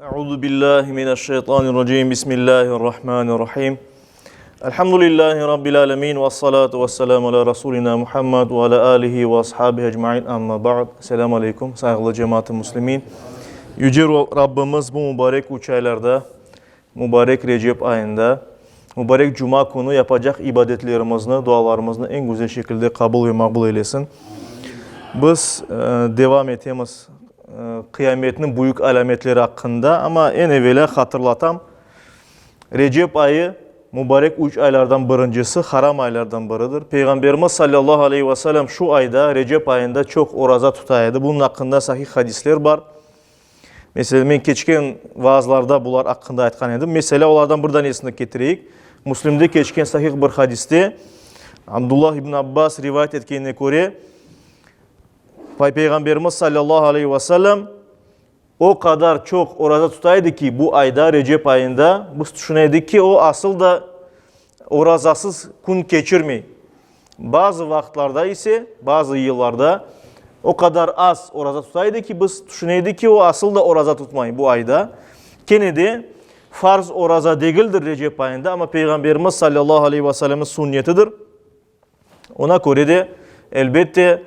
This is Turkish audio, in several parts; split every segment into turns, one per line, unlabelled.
Euzu billahi mineşşeytanirracim. Bismillahirrahmanirrahim. Elhamdülillahi rabbil alamin ve salatu vesselamu ala rasulina Muhammed ve ala alihi ve ashabihi ecmaîn. Amma ba'd. Selamun aleyküm saygılı cemaat-i müslimin. Yüce Rabbimiz bu mübarek üç aylarda, mübarek Recep ayında, mübarek Cuma günü yapacak ibadetlerimizni, dualarımızı en güzel şekilde kabul ve makbul eylesin. Biz devam ettiğimiz kıyametin büyük alametleri hakkında ama en evvela hatırlatam. Recep ayı mübarek 3 aylardan birincisi, haram aylardan biridir. Peygamberimiz sallallahu aleyhi ve sellem şu ayda, Recep ayında çok oraza tutaydı. Bunun hakkında sahih hadisler var. Mesela ben keçken vaazlarda bunlar hakkında aytkan edim. Mesela onlardan buradan esini getireyik. Müslim'de keçken sahih bir hadiste Abdullah ibn Abbas rivayet etkenine göre Peygamberimiz sallallahu aleyhi ve sellem o kadar çok orada tutaydı ki bu ayda, Recep ayında biz düşüneydik ki o asıl da orazasız gün geçirmeyi. Bazı vaktlarda ise, bazı yıllarda o kadar az oraza tutaydı ki biz düşüneydik ki o asıl da oraza tutmayı bu ayda. Kennedy farz oraza değildir Recep ayında ama Peygamberimiz sallallahu aleyhi ve sellem'in sünnetidir. Ona göre de elbette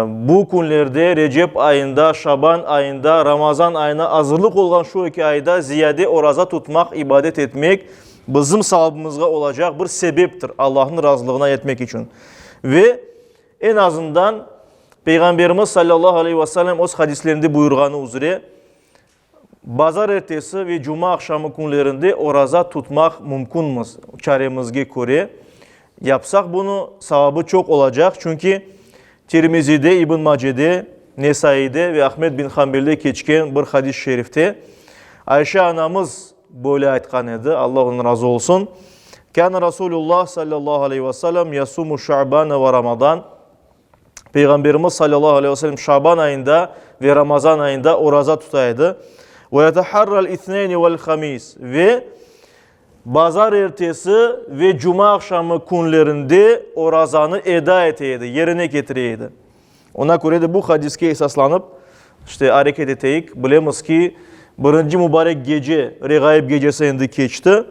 bu günlerde Recep ayında, Şaban ayında, Ramazan ayına hazırlık olan şu iki ayda ziyade oraza tutmak, ibadet etmek bizim savabımızga olacak bir sebeptir Allah'ın razılığına yetmek için. Ve en azından Peygamberimiz sallallahu aleyhi ve sellem o hadislerinde buyurganı üzere Bazar ertesi ve Cuma akşamı günlerinde oraza tutmak mümkünmüz. Çaremizge göre yapsak bunu savabı çok olacak. Çünkü Tirmizi'de, İbn Mace'de, Nesai'de ve Ahmed bin Hanbel'de geçken bir hadis-i şerifte Ayşe anamız böyle aytkan edi. Allah onun razı olsun. Kâne Resulullah sallallahu aleyhi ve sellem yasumu Şaban ve Ramazan. Peygamberimiz sallallahu aleyhi ve sellem Şaban ayında ve Ramazan ayında oraza tutaydı. Ve yeteharral ithneyni vel hamis ve Bazar ertesi ve Cuma akşamı günlerinde orazanı eda eteydi, yerine getireydi. Ona göre de bu hadiske esaslanıp hareket eteyik. Bilemiz ki birinci mübarek gece, Regaib gecesi indi geçti.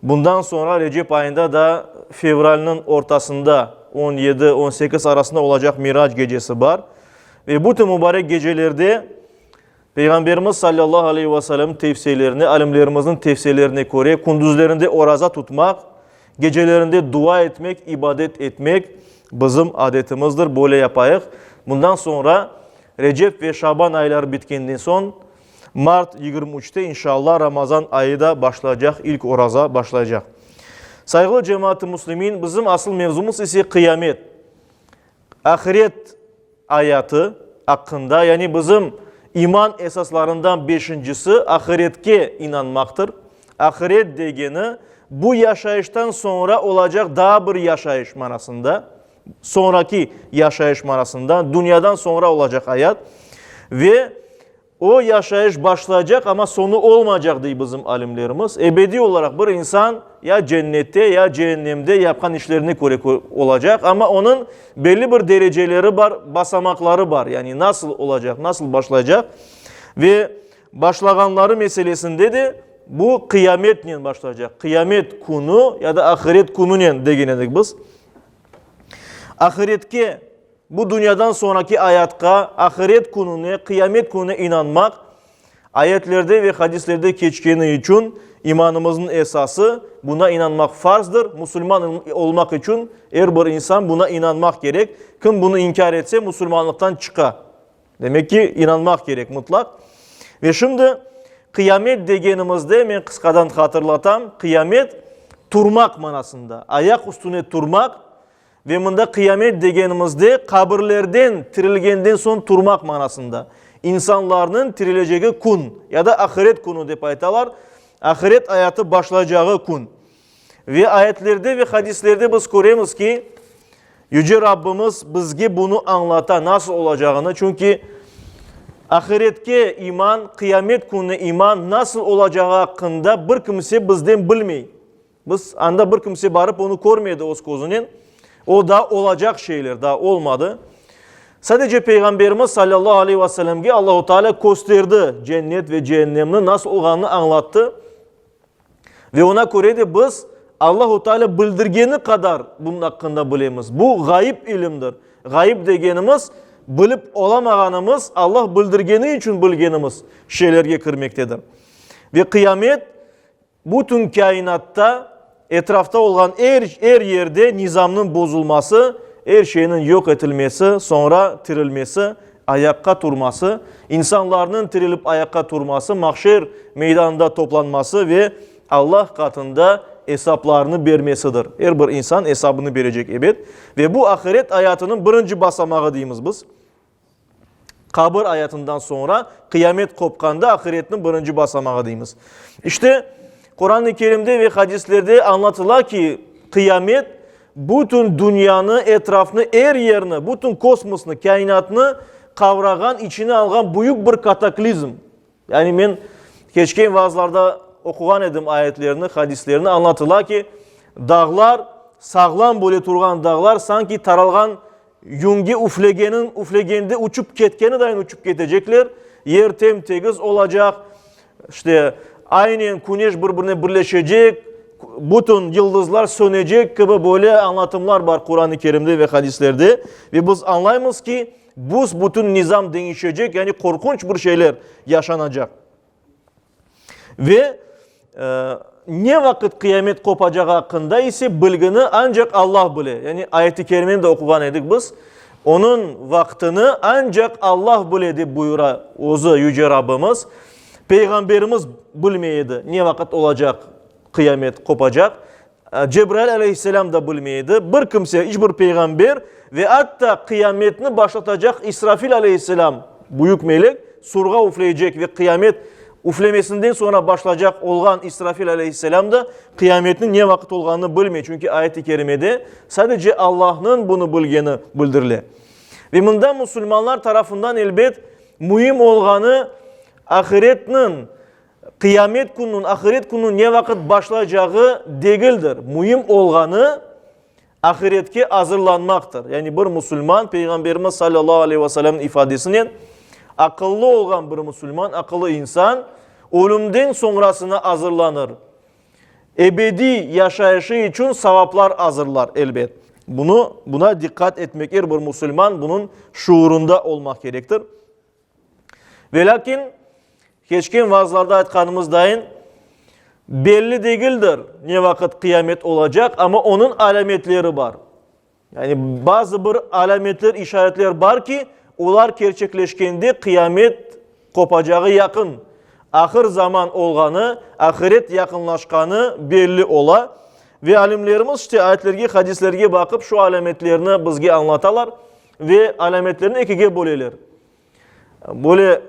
Bundan sonra Recep ayında da fevralinin ortasında 17-18 arasında olacak Miraç gecesi var. Ve bu tür mübarek gecelerde Peygamberimiz sallallahu aleyhi ve sellem tefsirlerine, alimlerimizin tefsirlerine göre kunduzlarında oraza tutmak, gecelerinde dua etmek, ibadet etmek bizim adetimizdir. Böyle yapayıq. Bundan sonra Recep ve Şaban ayları bitkinden son Mart 23'te inşallah Ramazan ayı da başlayacak, ilk oraza başlayacak. Saygılı cemaat-i müslimin, bizim asıl mevzumuz ise kıyamet. Ahiret hayatı hakkında, yani bizim İman esaslarından beşincisi ahiretke inanmaktır. Ahiret degeni bu yaşayıştan sonra olacak daha bir yaşayış manasında, sonraki yaşayış manasında, dünyadan sonra olacak hayat ve o yaşayış başlayacak ama sonu olmayacak diye bizim alimlerimiz. Ebedi olarak bir insan ya cennette ya cehennemde yapan işlerini göre olacak ama onun belli bir dereceleri var, basamakları var. Yani nasıl olacak, nasıl başlayacak ve başlaganları meselesinde de bu kıyametle başlayacak. Kıyamet günü ya da ahiret günüyle degenedik biz. Ahiretke, bu dünyadan sonraki hayatka, ahiret gününe, kıyamet gününe inanmak, ayetlerde ve hadislerde geçtiği için imanımızın esası, buna inanmak farzdır. Müslüman olmak için her bir insan buna inanmak gerek. Kim bunu inkar etse Müslümanlıktan çıkar. Demek ki inanmak gerek mutlak. Ve şimdi kıyamet degenimizde ben kıskadan hatırlatam. Kıyamet turmak manasında. Ayak üstüne turmak. Ve bunda kıyamet degenimizde kabirlerden tirilgenden son turmak manasında. İnsanların tirileceği gün ya da ahiret günü deyip aytalar. Ahiret hayatı başlayacağı gün. Ve ayetlerde ve hadislerde biz görüyoruz ki Yüce Rabbimiz bizge bunu anlata nasıl olacağını. Çünkü ahiretke iman, kıyamet gününe iman nasıl olacağı hakkında bir kimse bizden bilmeyi. Biz anda bir kimse barıp onu görmedi o gözünün. O da olacak şeyler, daha olmadı. Sadece Peygamberimiz sallallahu aleyhi ve sellem'e Allah-u Teala gösterdi cennet ve cehennemin nasıl olganını anlattı. Ve ona göre de biz Allah-u Teala bildirgeni kadar bunun hakkında bilemiz. Bu gayip ilimdir. Gayip degenimiz bilip olamağanımız Allah bildirgeni için bilgenimiz şeylerge kirmektedir. Ve kıyamet bütün kainatta etrafta olan her yerde nizamın bozulması, her şeyin yok edilmesi, sonra tirilmesi, ayakta durması, insanların tirilip ayakta durması, mahşer meydanında toplanması ve Allah katında hesaplarını vermesidir. Her bir insan hesabını verecek evet. Ve bu ahiret hayatının birinci basamağı deyimiz biz. Kabir hayatından sonra kıyamet kopkanda ahiretin birinci basamağı deyimiz. İşte Kur'an-ı Kerim'de ve hadislerde anlatılar ki kıyamet bütün dünyanın etrafını, her yerini, bütün kosmosunu, kainatını kavragan, içine algan büyük bir kataklizm. Yani ben geçen vaazlarda okugan edim ayetlerini, hadislerini anlatılar ki dağlar, sağlam böyle turgan dağlar sanki taralgan yungi uflegende uçup ketkeni dahi uçup ketecekler. Yer temtegiz olacak. İşte aynen güneş birbirine birleşecek. Bütün yıldızlar sönecek gibi böyle anlatımlar var Kur'an-ı Kerim'de ve hadislerde. Ve biz anlayımız ki bütün nizam değişecek. Yani korkunç bir şeyler yaşanacak. Ve ne vakit kıyamet kopacağı hakkında ise bilgini ancak Allah bilir. Yani ayet-i kerimeni de okugan edik biz. Onun vaktini ancak Allah biledi buyura ozu yüce Rabbimiz. Peygamberimiz bilmeydi ne vakit olacak kıyamet kopacak. Cebrail aleyhisselam da bilmeydi. Bir kimse, hiçbir peygamber ve hatta kıyametini başlatacak İsrafil aleyhisselam büyük melek surga üfleyecek ve kıyamet üflemesinden sonra başlayacak olgan İsrafil aleyhisselam da kıyametin ne vakit olganını bilmiyor. Çünkü ayet-i kerimede sadece Allah'ın bunu bilgeni bildirilir. Ve bundan Müslümanlar tarafından elbet mühim olganı ahiretinin, kıyamet gününün, ahiret gününün ne vakit başlayacağı değildir. Mühim olganı ahiretke hazırlanmaktır. Yani bir Müslüman Peygamberimiz sallallahu aleyhi ve sellem'in ifadesinin akıllı olan bir Müslüman, akıllı insan ölümden sonrasına hazırlanır. Ebedi yaşayışı için sevaplar hazırlar elbet. Buna dikkat etmek her bir Müslüman bunun şuurunda olmak gerektir. Ve lakin geçken vaazlarda aytkanımızdayın belli değildir ne vakit kıyamet olacak ama onun alametleri var. Yani bazı bir alametler, işaretler var ki onlar gerçekleşkende kıyamet kopacağı yakın. Ahir zaman olganı, ahiret yakınlaşkanı belli ola. Ve alimlerimiz işte ayetlerge, hadislerge bakıp şu alametlerini bizge anlatalar. Ve alametlerini ikiye böleler. Böyle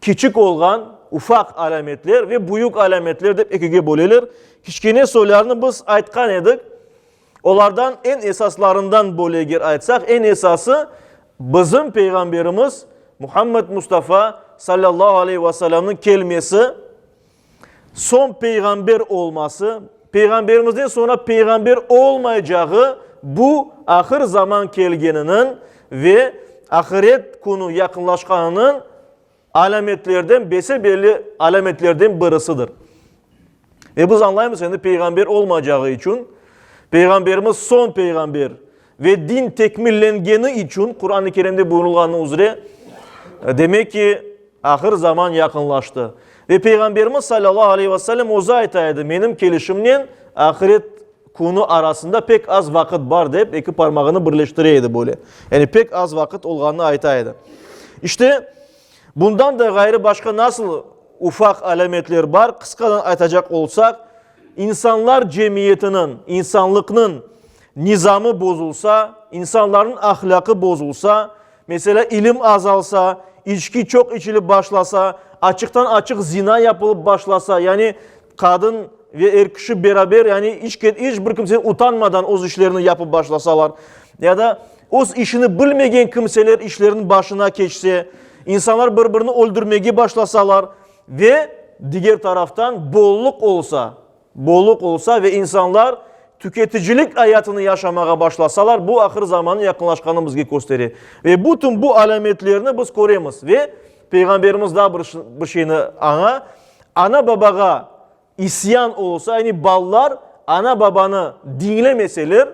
küçük olgan, ufak alametler ve büyük alametler de ikiye böleler. Kiçkine soylarını biz aytkan edik. Onlardan en esaslarından böleger aytsak, en esası bizim Peygamberimiz Muhammed Mustafa sallallahu aleyhi ve sellem'in kelimesi, son peygamber olması, peygamberimizden sonra peygamber olmayacağı bu ahir zaman kelgeninin ve ahiret konu yakınlaşkanının alametlerden, belli alametlerden birisidir. Ve biz anlayımız şimdi peygamber olmayacağı için, peygamberimiz son peygamber ve din tekmillengeni için Kur'an-ı Kerim'de buyurulganı üzere demek ki ahir zaman yakınlaştı. Ve Peygamberimiz sallallahu aleyhi ve sellem oza aytaydı. Benim gelişimle ahiret konu arasında pek az vakit var deyip iki parmağını birleştireydi böyle. Yani pek az vakit olganını aytaydı. İşte bundan da gayrı başka nasıl ufak alametler var? Kıskadan aytacak olsak insanlar cemiyetinin, insanlıkның nizamı bozulsa, insanların ahlakı bozulsa, mesela ilim azalsa, içki çok içilip başlasa, açıktan açık zina yapılıp başlasa, yani kadın ve erkişi beraber yani hiçbir kimse utanmadan o işlerini yapıp başlasalar ya da o işini bilmegen kimseler işlerinin başına geçse, insanlar birbirini öldürmeye başlasalar ve diğer taraftan bolluk olsa ve insanlar tüketicilik hayatını yaşamaya başlasalar bu ahir zamanın yakınlaşkanı bizge gösterir. Ve bütün bu alametlerini biz koruyamız. Ve Peygamberimiz daha bir şeyini ana babaga isyan olsa, yani ballar ana babanı dinlemeseler,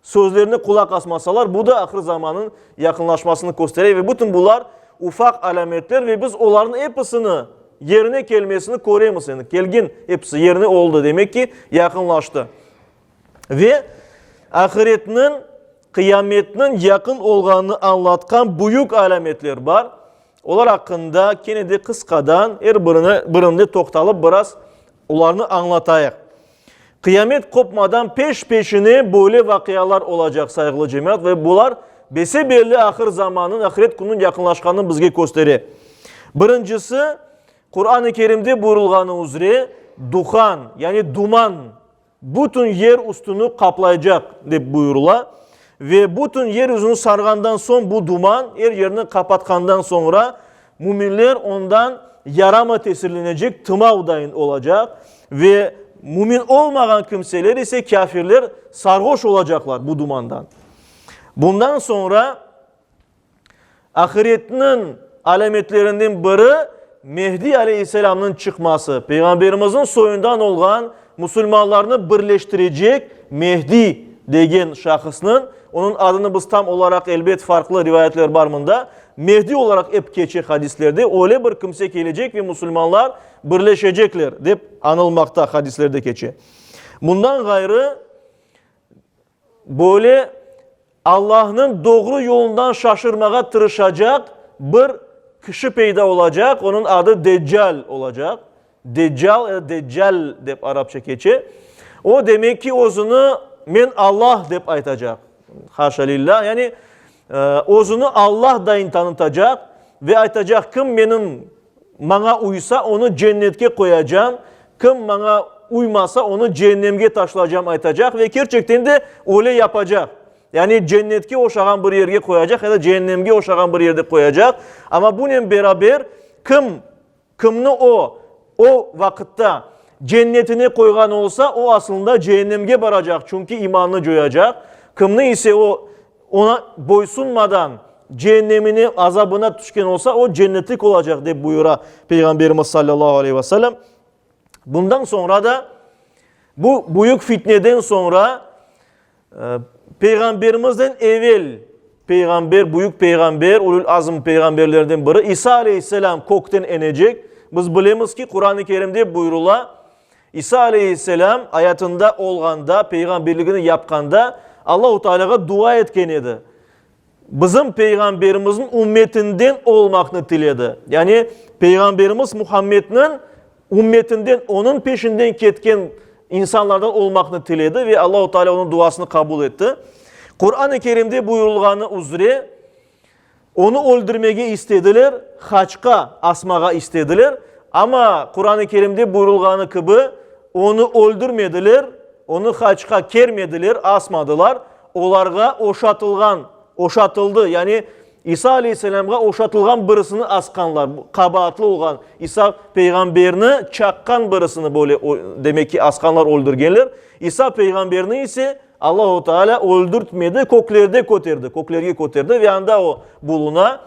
sözlerine kulak asmasalar, bu da ahir zamanın yakınlaşmasını gösterir. Ve bütün bunlar ufak alametler ve biz onların hepsini yerine gelmesini koruyamız. Yani gelgin hepsi yerine oldu. Demek ki yakınlaştı. Ve ahiretinin, kıyametinin yakın olganını anlatkan büyük alametler var. Onlar hakkında kenedi kıskadan her birinde toktalıp biraz onlarını anlatayıq. Kıyamet kopmadan peş peşine böyle vakayalar olacak saygılı cemaat ve bunlar bese belli ahir zamanın, ahiret günün yakınlaşkanını bizge gösterir. Birincisi, Kur'an-ı Kerim'de buyurulganı üzere duhan, yani duman bütün yer üstünü kaplayacak diye buyurula. Ve bütün yeryüzünü sargandan son bu duman her yerini kapatkandan sonra müminler ondan yarama tesirlenecek, tımavdayın olacak. Ve mümin olmayan kimseler ise kafirler sarhoş olacaklar bu dumandan. Bundan sonra ahiretinin alametlerinden biri Mehdi Aleyhisselam'ın çıkması. Peygamberimizin soyundan olan Müslümanlarını birleştirecek Mehdi degen şahısının, onun adını biz tam olarak elbet farklı rivayetler barmında Mehdi olarak hep geçecek hadislerde öyle bir kimse gelecek ve Müslümanlar birleşecekler deyip anılmakta hadislerde geçe. Bundan gayrı böyle Allah'ın doğru yolundan şaşırmaya tırışacak bir kişi peyda olacak. Onun adı Deccal olacak. Deccal deyip Arapça geçe. O demek ki özünü men Allah deyip aytacak. Haşa lillah. Yani özünü Allah dayın tanıtacak ve aytacak kim benim bana uysa onu cennetke koyacağım. Kim bana uymasa onu cehennemge taşlayacağım aytacak ve gerçekten de öyle yapacak. Yani cennetke oşağın bir yerge koyacak ya da cehennemge oşağın bir yerde koyacak. Ama bununla beraber kimni o vakitte cennetine koygan olsa o aslında cehennemge varacak. Çünkü imanını coyacak. Kimni ise ona boysunmadan cehennemini azabına düşken olsa o cennetlik olacak diye buyura Peygamberimiz sallallahu aleyhi ve sellem. Bundan sonra da bu büyük fitneden sonra Peygamberimizden evvel büyük peygamber, ulul azm peygamberlerden biri İsa aleyhisselam kokten inecek. Biz bilemiz ki Kur'an-ı Kerim'de buyrula İsa aleyhisselam hayatında olganda, peygamberliğini yapkanda Allah-u Teala'ya dua etken edi. Bizim peygamberimizin ümmetinden olmakını diledi. Yani peygamberimiz Muhammed'in ümmetinden, onun peşinden ketken insanlardan olmakını diledi ve Allah-u Teala onun duasını kabul etti. Kur'an-ı Kerim'de buyurulganı üzere onu öldürmeye istediler, haçka asmağa istediler. Ama Kur'an-ı Kerim'de buyurulganı gibi onu öldürmediler, onu haçka kermediler, asmadılar. Onlarga oşatıldı. Yani İsa Aleyhisselam'a oşatılgan birisini askanlar, kabahatli olan İsa peygamberini çakkan birisini böyle demek ki askanlar öldürgenler. İsa peygamberini ise Allah-u Teala öldürtmedi, koklerge koterdi ve anda o buluna.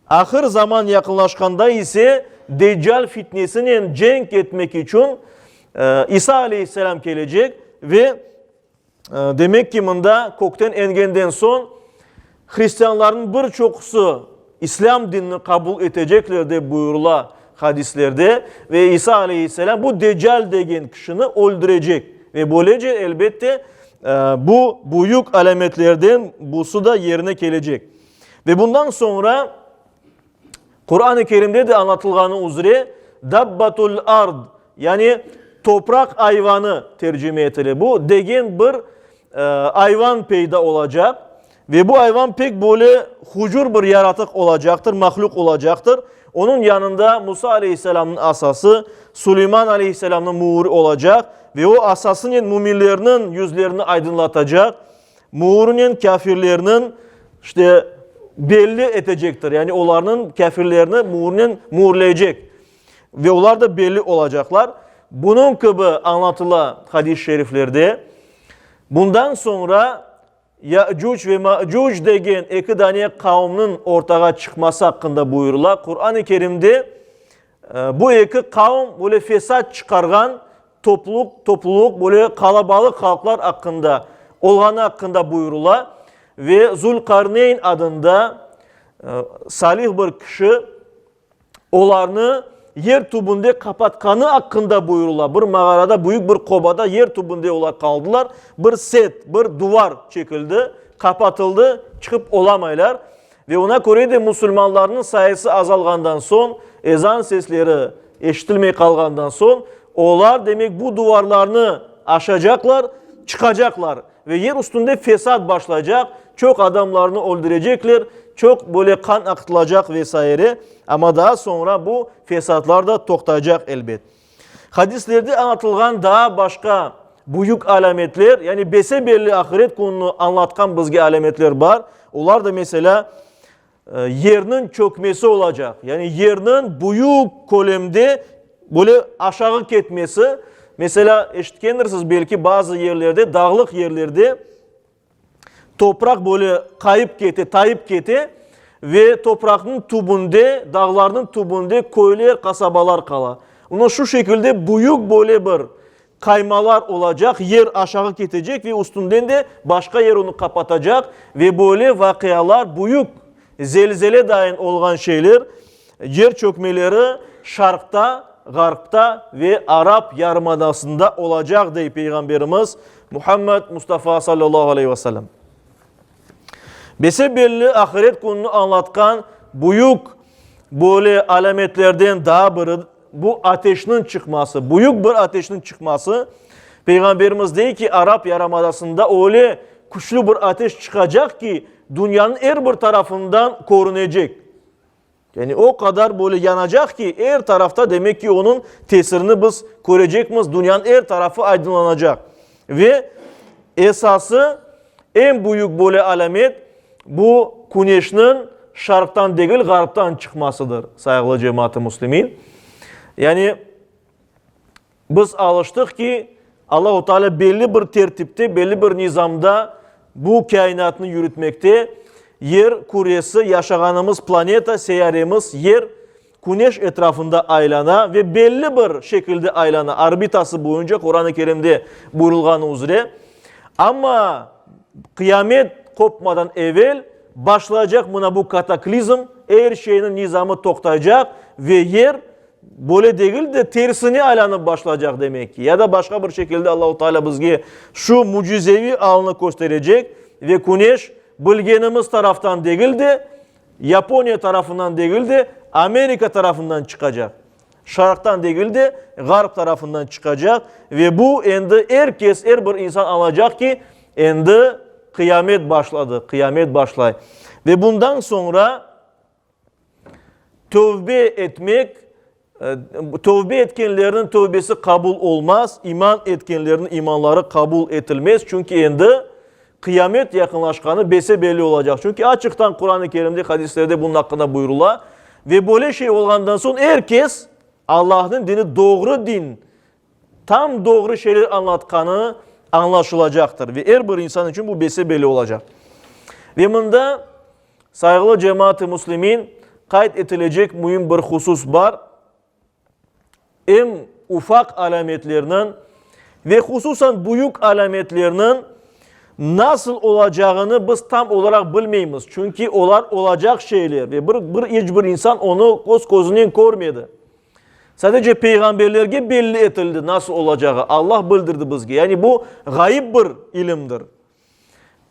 Ahir zaman yakınlaşkanda ise Deccal fitnesinin cenk etmek için İsa Aleyhisselam gelecek ve demek ki bunda kokten engenden son Hristiyanların birçoksu İslam dinini kabul edecekler de buyurula hadislerde ve İsa Aleyhisselam bu Deccal degen kişini öldürecek ve böylece elbette bu büyük alametlerden busu da yerine gelecek. Ve bundan sonra Kur'an-ı Kerim'de de anlatılganı üzere Dabbatul Ard, yani toprak hayvanı tercüme edilir. Bu degen bir hayvan peyda olacak ve bu hayvan pek böyle hucur bir yaratık olacaktır, mahluk olacaktır. Onun yanında Musa Aleyhisselam'ın asası, Süleyman Aleyhisselam'ın muğuru olacak ve o asasın müminlerinin yüzlerini aydınlatacak. Muğurun kafirlerinin işte belli edecektir. Yani onların kafirlerini muğurun muğurlayacak ve onlar da belli olacaklar. Bunun gibi anlatılan hadis-i şeriflerde Bundan sonra Ya'cuc ve Ma'cuc degen iki tane kavmin ortaya çıkması hakkında buyurular. Kur'an-ı Kerim'de bu iki kavim böyle fesat çıkargan topluluk böyle kalabalık halklar hakkında olğanı hakkında buyurular. Ve Zulkarneyn adında salih bir kişi onlarını yer tubunda kapatkanı hakkında buyurular. Bir mağarada, büyük bir kobada yer tubunda onlar kaldılar. Bir set, bir duvar çekildi, kapatıldı, çıkıp olamaylar. Ve ona göre de Müslümanların sayısı azalgandan son, ezan sesleri eşitilmeye kalgandan son, onlar demek bu duvarlarını aşacaklar, çıkacaklar. Ve yer üstünde fesat başlayacak, çok adamlarını öldürecekler, çok böyle kan akıtılacak vesaire. Ama daha sonra bu fesatlar da toktayacak elbet. Hadislerde anlatılan daha başka büyük alametler, yani besebelli ahiret konunu anlatkan bizge alametler var. Onlar da mesela yerinin çökmesi olacak. Yani yerinin büyük kolemde böyle aşağı ketmesi. Mesela eşitkendirsiniz belki bazı yerlerde, dağlık yerlerde toprak böyle kayıp keti, tayıp keti ve toprağın tubunda, dağlarının tubunda köyler, kasabalar kala. Onun şu şekilde büyük böyle bir kaymalar olacak, yer aşağı ketecek ve üstünden de başka yer onu kapatacak ve böyle vakayalar büyük zelzele dair olan şeyler, yer çökmeleri şarkta, garpta ve Arap Yarımadası'nda olacak diye Peygamberimiz Muhammed Mustafa sallallahu aleyhi ve sellem. Besebelli ahiret konunu anlatkan büyük böyle alametlerden daha biri bu ateşinin çıkması, büyük bir ateşinin çıkması. Peygamberimiz diyor ki Arap Yarımadası'nda öyle güçlü bir ateş çıkacak ki dünyanın her bir tarafından korunacak. Yani o kadar böyle yanacak ki her tarafta demek ki onun tesirini biz görecekmiz. Dünyanın her tarafı aydınlanacak. Ve esası en büyük böyle alamet bu güneşin şarktan değil garptan çıkmasıdır saygılı cemaat-i müslimin. Yani biz alıştık ki Allah-u Teala belli bir tertipte, belli bir nizamda bu kainatını yürütmekte. Yer küresi, yaşaganımız planeta, seyyaremiz yer güneş etrafında aylana ve belli bir şekilde aylana. Arbitası boyunca Kur'an-ı Kerim'de buyurulgan üzere. Ama kıyamet kopmadan evvel başlayacak buna bu kataklizm, her şeyin nizamı toktayacak ve yer böyle değil de tersini aylanıp başlayacak demek ki. Ya da başka bir şekilde Allah-u Teala bizge şu mucizevi alını gösterecek ve güneş bilgenimiz taraftan değil de Japonya tarafından değil de Amerika tarafından çıkacak. Şarktan değil de garp tarafından çıkacak ve bu endi herkes, her bir insan alacak ki endi kıyamet başladı, kıyamet başlay. Ve bundan sonra tövbe etmek, tövbe etkenlerinin tövbesi kabul olmaz, iman etkenlerinin imanları kabul edilmez. Çünkü endi kıyamet yakınlaşkanı belli olacak. Çünkü açıktan Kur'an-ı Kerim'de, hadislerde bunun hakkında buyurula. Ve böyle şey olandan sonra herkes Allah'ın dini doğru din, tam doğru şeyler anlatkanı anlaşılacaktır. Ve her bir insan için bu belli olacak. Ve bunda saygılı cemaat-i müslimin kayıt edilecek mühim bir husus var. En ufak alametlerinin ve hususan büyük alametlerinin nasıl olacağını biz tam olarak bilmeyiz. Çünkü onlar olacak şeyler ve hiçbir insan onu gözünün görmedi. Sadece peygamberlerge belli etildi nasıl olacağı. Allah bildirdi bizge. Yani bu gayip bir ilimdir.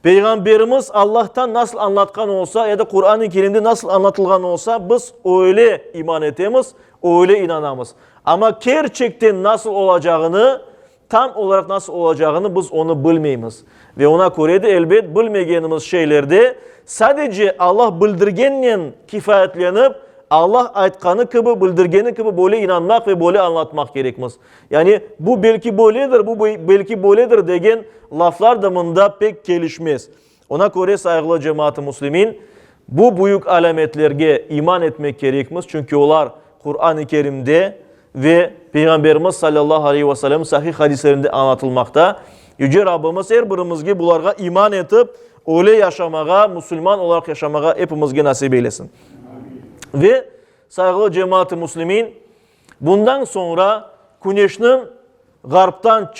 Peygamberimiz Allah'tan nasıl anlatkan olsa ya da Kur'an-ı Kerim'de nasıl anlatılgan olsa biz öyle iman etemiz, öyle inanamız. Ama gerçekten nasıl olacağını, tam olarak nasıl olacağını biz onu bilmeyiz. Ve ona göre de elbet bilmeyeceğimiz şeylerde sadece Allah bildirgenle kifayetlenip Allah aytkanı gibi, bildirgeni gibi böyle inanmak ve böyle anlatmak gerekmez. Yani bu belki böyledir, bu belki böyledir degen laflar da pek gelişmez. Ona göre saygılı cemaat-i müslimin bu büyük alametlerge iman etmek gerekmez. Çünkü onlar Kur'an-ı Kerim'de ve Peygamberimiz sallallahu aleyhi ve sellem sahih hadislerinde anlatılmakta. Yüce Rabbimiz her birimizge bularga iman etip öyle yaşamağa, Müslüman olarak yaşamağa hepimizge nasip eylesin. Ve saygılı cemaat-i Müslümin, bundan sonra güneşin garptan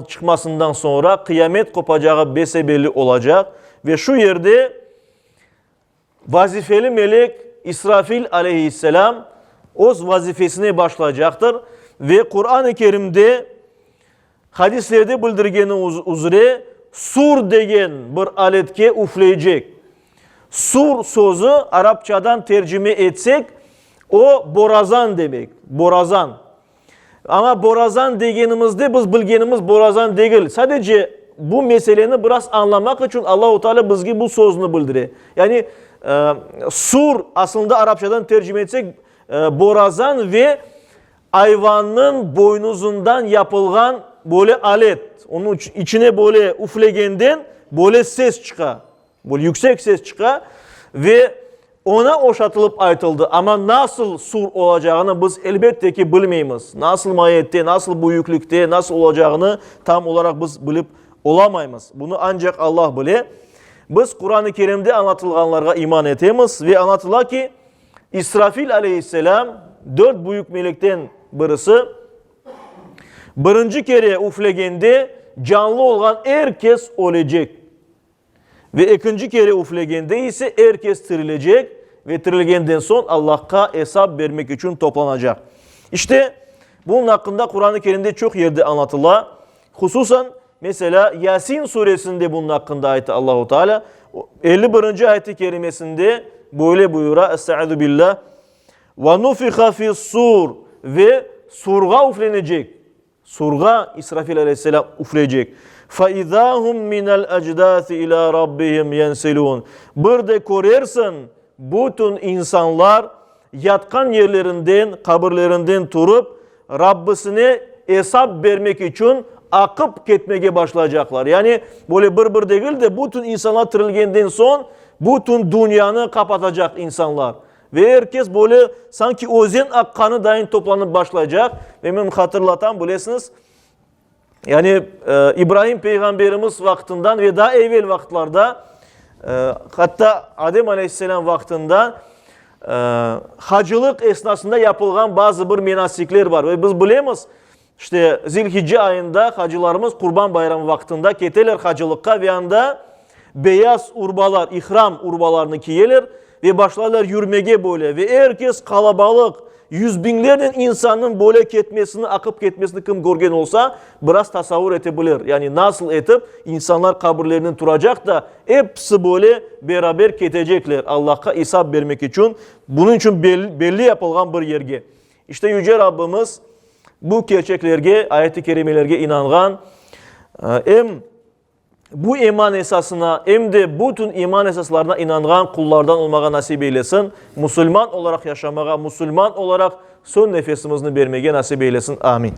çıkmasından sonra kıyamet kopacağı besbelli olacak ve şu yerde vazifeli melek İsrafil aleyhisselam o vazifesine başlayacaktır ve Kur'an-ı Kerim'de hadislerde bildirgeni üzere sur degen bir aletke üfleyecek. Sur sözü Arapçadan tercüme etsek o borazan demek. Borazan. Ama borazan degenimizde biz bilgenimiz borazan değil. Sadece bu meseleni biraz anlamak için Allah-u Teala bizge bu sözünü bildiriyor. Yani sur aslında Arapçadan tercüme etsek borazan ve hayvanın boynuzundan yapılgan böyle alet. Onun içine böyle üflegenden böyle ses çıkar. Böyle yüksek ses çıkar ve ona oşatılıp aytıldı. Ama nasıl sur olacağını biz elbette ki bilmeyiz. Nasıl mahiyette, nasıl büyüklükte, nasıl olacağını tam olarak biz bilip olamayız. Bunu ancak Allah bilir. Biz Kur'an-ı Kerim'de anlatılganlara iman etemiz ve anlatıla ki İsrafil aleyhisselam 4 büyük melekten birisi birinci kere üflegende canlı olan herkes ölecek. Ve ikinci kere üflegende ise herkes tirilecek ve tirilgenden son Allah'a hesap vermek için toplanacak. İşte bunun hakkında Kur'an-ı Kerim'de çok yerde anlatıla. Hususan mesela Yasin suresinde bunun hakkında ayeti Allah-u Teala 51. ayeti kerimesinde böyle buyura. Estaizu billah. Ve nufiha fi's-sur ve surga üflenecek. Surga İsrafil aleyhisselam üfleyecek. فَاِذَا هُمْ مِنَ الْاَجْدَاثِ اِلَى رَبِّهِمْ يَنْسِلُونَ Burada görürsün bütün insanlar yatkan yerlerinden, kabirlerinden turup Rabbisine hesap vermek için akıp gitmeye başlayacaklar. Yani böyle bir değil de bütün insanlar tirilgenden son bütün dünyanı kapatacak insanlar. Ve herkes böyle sanki ozen akkanı dahi toplanıp başlayacak. Ve benim hatırlatan bilesiniz. Yani İbrahim Peygamberimiz vaktinden ve daha evvel vaktlarda hatta Adem Aleyhisselam vaktinden hacılık esnasında yapılgan bazı bir menasikler var. Ve biz bilemiz işte Zilhicce ayında hacılarımız Kurban Bayramı vaktinde keteler hacılıkka ve anda beyaz urbalar, ihram urbalarını giyeler ve başlarlar yürümege böyle ve herkes kalabalık, yüz binlerden insanın böyle ketmesini, akıp ketmesini kim görgen olsa biraz tasavvur edebilir. Yani nasıl etip insanlar kabirlerinin duracak da hepsi böyle beraber ketecekler Allah'a hesap vermek için. Bunun için belli yapılgan bir yerge. İşte Yüce Rabbimiz bu gerçeklerge, ayet-i kerimelerge inangan hem bu iman esasına hem de bütün iman esaslarına inangan kullardan olmağa nasip eylesin. Müslüman olarak yaşamağa, Müslüman olarak son nefesimizni vermeye nasip eylesin. Amin.